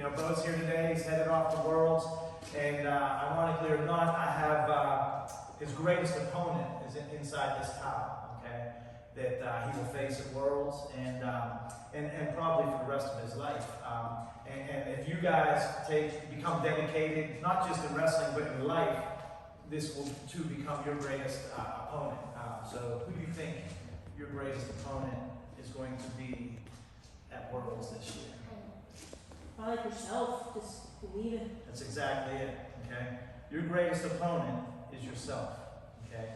Bo's here today. He's headed off to Worlds. And ironically or not, I have his greatest opponent is inside this towel, okay? That he will face at Worlds and probably for the rest of his life. And if you guys become dedicated, not just in wrestling, but in life, this will too become your greatest opponent. So who do you think your greatest opponent is going to be at Worlds this year? Probably yourself. Just believe it. That's exactly it, okay? Your greatest opponent is yourself, okay?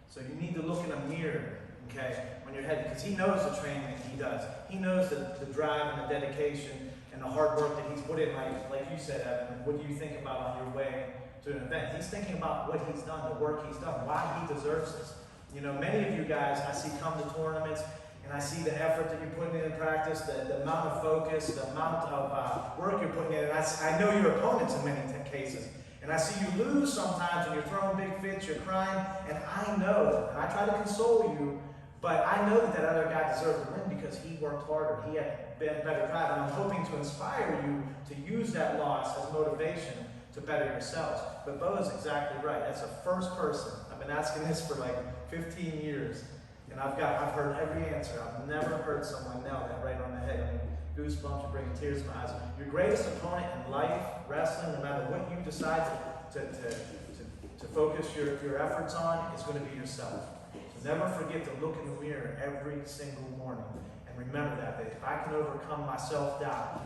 So you need to look in a mirror, okay, when you're headed, because he knows the training that he does. He knows the drive and the dedication and the hard work that he's put in, like you said, Evan. What do you think about on your way to an event? He's thinking about what he's done, the work he's done, why he deserves this. Many of you guys I see come to tournaments, and I see the effort that you're putting in practice, the amount of focus, the amount of work you're putting in, and I know your opponents in many cases. And I see you lose sometimes, and you're throwing big fits, you're crying, and I know, and I try to console you, but I know that other guy deserved to win because he worked harder, he had better drive, and I'm hoping to inspire you to use that loss as motivation to better yourselves. But Bo is exactly right. That's the first person. I've been asking this for like 15 years. And I've heard every answer. I've never heard someone nail that right on the head. I mean, goosebumps are bringing tears to my eyes. Your greatest opponent in life, wrestling, no matter what you decide to focus your efforts on, is going to be yourself. So never forget to look in the mirror every single morning. And remember that if I can overcome my self-doubt,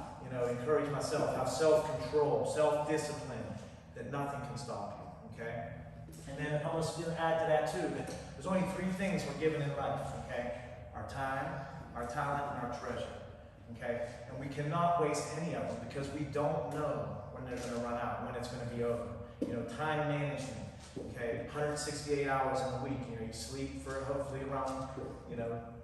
encourage myself, have self-control, self-discipline, that nothing can stop you, okay? And then I'm going to add to that too, that there's only 3 things we're given in life, okay? Our time, our talent, and our treasure, okay? And we cannot waste any of them because we don't know when they're going to run out, when it's going to be over. Time management, okay? 168 hours in a week. You sleep for hopefully around,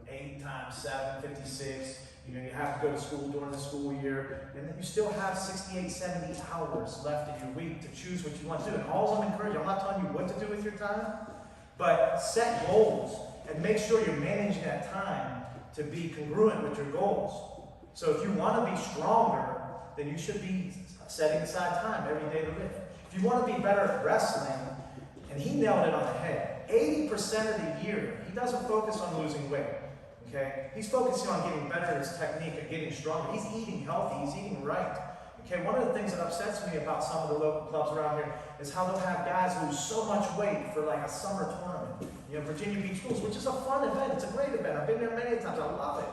8 times 7, 56. You have to go to school during the school year, and then you still have 68, 70 hours left in your week to choose what you want to do. And all I'm encouraging, I'm not telling you what to do with your time, but set goals and make sure you're managing that time to be congruent with your goals. So if you want to be stronger, then you should be setting aside time every day to live. If you want to be better at wrestling, and he nailed it on the head, 80% of the year, he doesn't focus on losing weight. Okay? He's focusing on getting better at his technique and getting stronger. He's eating healthy. He's eating right. Okay? One of the things that upsets me about some of the local clubs around here is how they'll have guys lose so much weight for like a summer tournament. Virginia Beach Rules, which is a fun event. It's a great event. I've been there many times. I love it.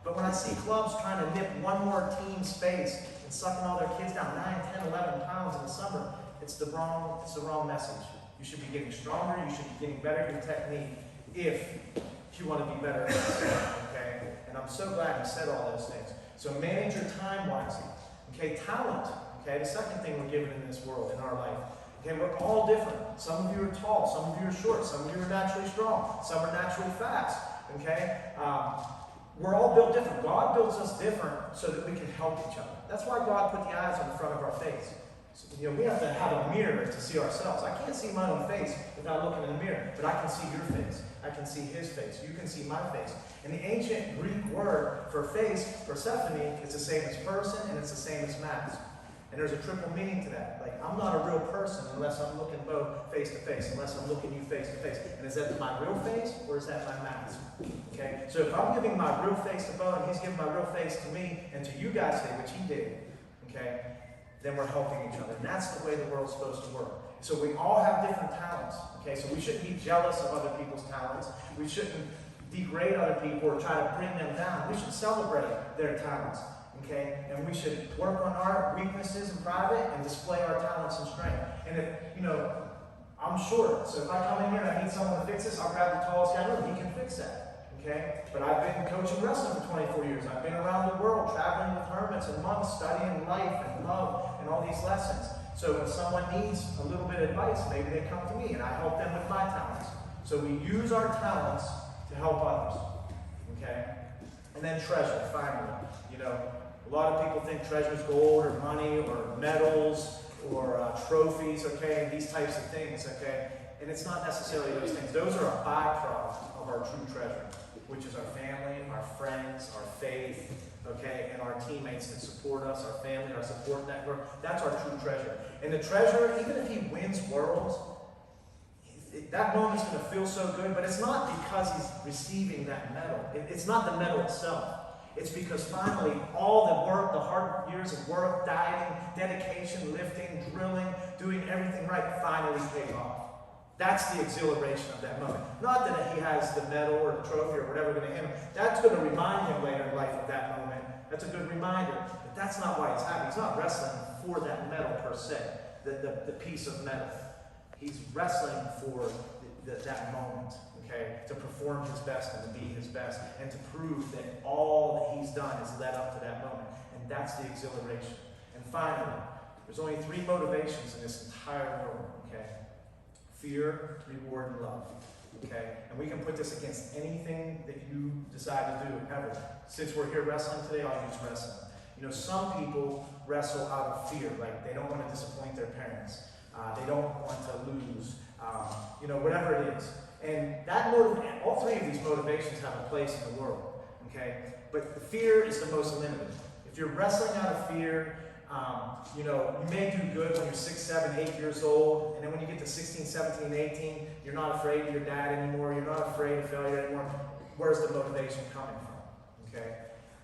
But when I see clubs trying to nip one more team's space and sucking all their kids down 9, 10, 11 pounds in the summer, it's the wrong message. You should be getting stronger. You should be getting better at your technique if you want to be better at this, okay? And I'm so glad you said all those things. So manage your time wisely. Okay, talent. Okay, the second thing we're given in this world, in our life. Okay, we're all different. Some of you are tall, some of you are short, some of you are naturally strong, some are naturally fast. Okay? We're all built different. God builds us different so that we can help each other. That's why God put the eyes on the front of our face. So, we have to have a mirror to see ourselves. I can't see my own face without looking in the mirror, but I can see your face. I can see his face. You can see my face. And the ancient Greek word for face, Persephone, is the same as person and it's the same as mask. And there's a triple meaning to that. Like, I'm not a real person unless I'm looking both face to face, unless I'm looking you face to face. And is that my real face or is that my mask? Okay? So if I'm giving my real face to Bo and he's giving my real face to me and to you guys today, which he did, okay, then we're helping each other. And that's the way the world's supposed to work. So we all have different talents, okay? So we shouldn't be jealous of other people's talents. We shouldn't degrade other people or try to bring them down. We should celebrate their talents, okay? And we should work on our weaknesses in private and display our talents and strength. And if, I'm short, so if I come in here and I need someone to fix this, I'll grab the tallest guy in the room. He can fix that, okay? But I've been coaching wrestling for 24 years. I've been around the world, traveling with hermits and monks, studying life and love and all these lessons. So when someone needs a little bit of advice, maybe they come to me and I help them with my talents. So we use our talents to help others, okay? And then treasure, finally. A lot of people think treasure is gold or money or medals or trophies, okay, and these types of things, okay? And it's not necessarily those things. Those are a byproduct of our true treasure. which is our family, our friends, our faith, okay, and our teammates that support us, our family, our support network. That's our true treasure. And the treasure, even if he wins worlds, that moment's going to feel so good, but it's not because he's receiving that medal. It's not the medal itself. It's because finally all the work, the hard years of work, dieting, dedication, lifting, drilling, doing everything right finally paid off. That's the exhilaration of that moment. Not that he has the medal or the trophy or whatever going to hit him. That's going to remind him later in life of that moment. That's a good reminder. But that's not why he's happy. He's not wrestling for that medal per se, the piece of metal. He's wrestling for that moment, okay, to perform his best and to be his best and to prove that all that he's done has led up to that moment. And that's the exhilaration. And finally, there's only 3 motivations in this entire world, okay? Fear, reward, and love, okay? And we can put this against anything that you decide to do ever. Since we're here wrestling today, I'll use wrestling. You know, some people wrestle out of fear, like they don't want to disappoint their parents. They don't want to lose, you know, whatever it is. And that all 3 of these motivations have a place in the world, okay? But the fear is the most limited. If you're wrestling out of fear, you know, you may do good when you're 6, 7, 8 years old, and then when you get to 16, 17, 18, you're not afraid of your dad anymore, you're not afraid of failure anymore. Where's the motivation coming from, okay?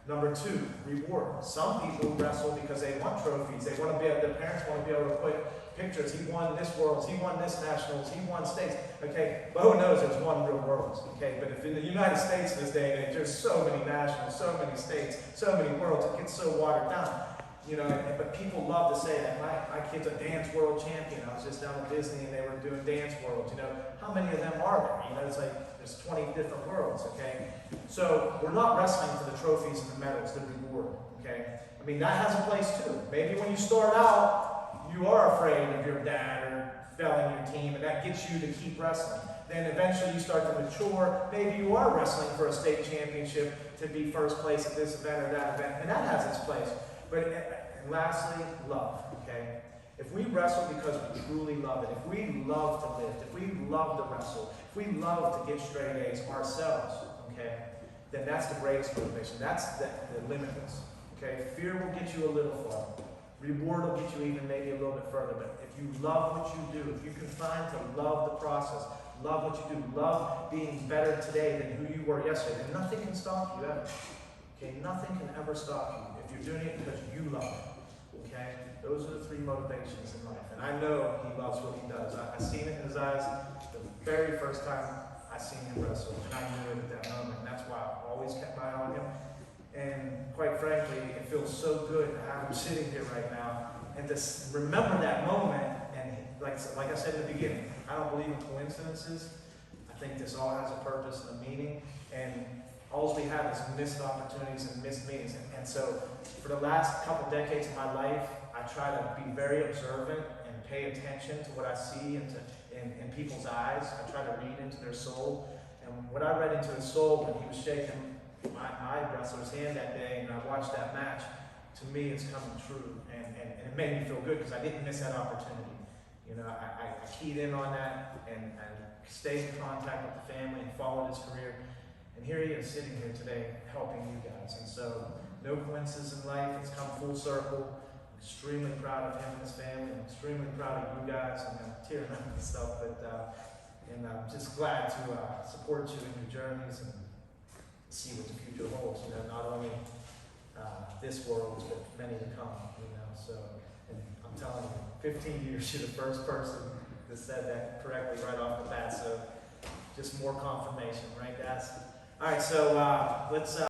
Number 2, reward. Some people wrestle because they want trophies. They want to be able, their parents want to be able to put pictures. He won this Worlds, he won this Nationals, he won states. Okay, Bo knows there's one real Worlds. Okay, but if in the United States this day and age, there's so many Nationals, so many states, so many Worlds, it gets so watered down. You know, but people love to say that my kid's a dance world champion. I was just down at Disney and they were doing dance worlds. You know, how many of them are there? You know, it's like there's 20 different worlds. Okay, so we're not wrestling for the trophies and the medals, the reward. Okay, I mean that has a place too. Maybe when you start out, you are afraid of your dad or failing your team, and that gets you to keep wrestling. Then eventually you start to mature. Maybe you are wrestling for a state championship to be first place at this event or that event, and that has its place. But and lastly, love, okay? If we wrestle because we truly love it, if we love to lift, if we love to wrestle, if we love to get straight A's ourselves, okay, then that's the greatest motivation. That's the limitless, okay? Fear will get you a little farther. Reward will get you even maybe a little bit further. But if you love what you do, if you can find to love the process, love what you do, love being better today than who you were yesterday, then nothing can stop you ever. Okay, nothing can ever stop you if you're doing it because you love it. Okay, those are the 3 motivations in life, and I know he loves what he does. I've seen it in his eyes the very first time I seen him wrestle, and I knew it at that moment. And that's why I've always kept my eye on him. And quite frankly, it feels so good to have him sitting here right now and to remember that moment. And like I said in the beginning, I don't believe in coincidences. I think this all has a purpose and a meaning. And all we have is missed opportunities and missed meetings. And so for the last couple decades of my life, I try to be very observant and pay attention to what I see in people's eyes. I try to read into their soul. And what I read into his soul when he was shaking my wrestler's hand that day and I watched that match, to me it's coming true. And it made me feel good because I didn't miss that opportunity. You know, I keyed in on that and stayed in contact with the family and followed his career. And here he is sitting here today helping you guys. And so, no coincidence in life. It's come full circle. I'm extremely proud of him and his family. I'm extremely proud of you guys. I'm tearing up and stuff. And I'm just glad to support you in your journeys and see what the future holds. You know, not only this world, but many to come. You know, so and I'm telling you, 15 years, you're the first person that said that correctly right off the bat. So just more confirmation, right, guys? All right, so let's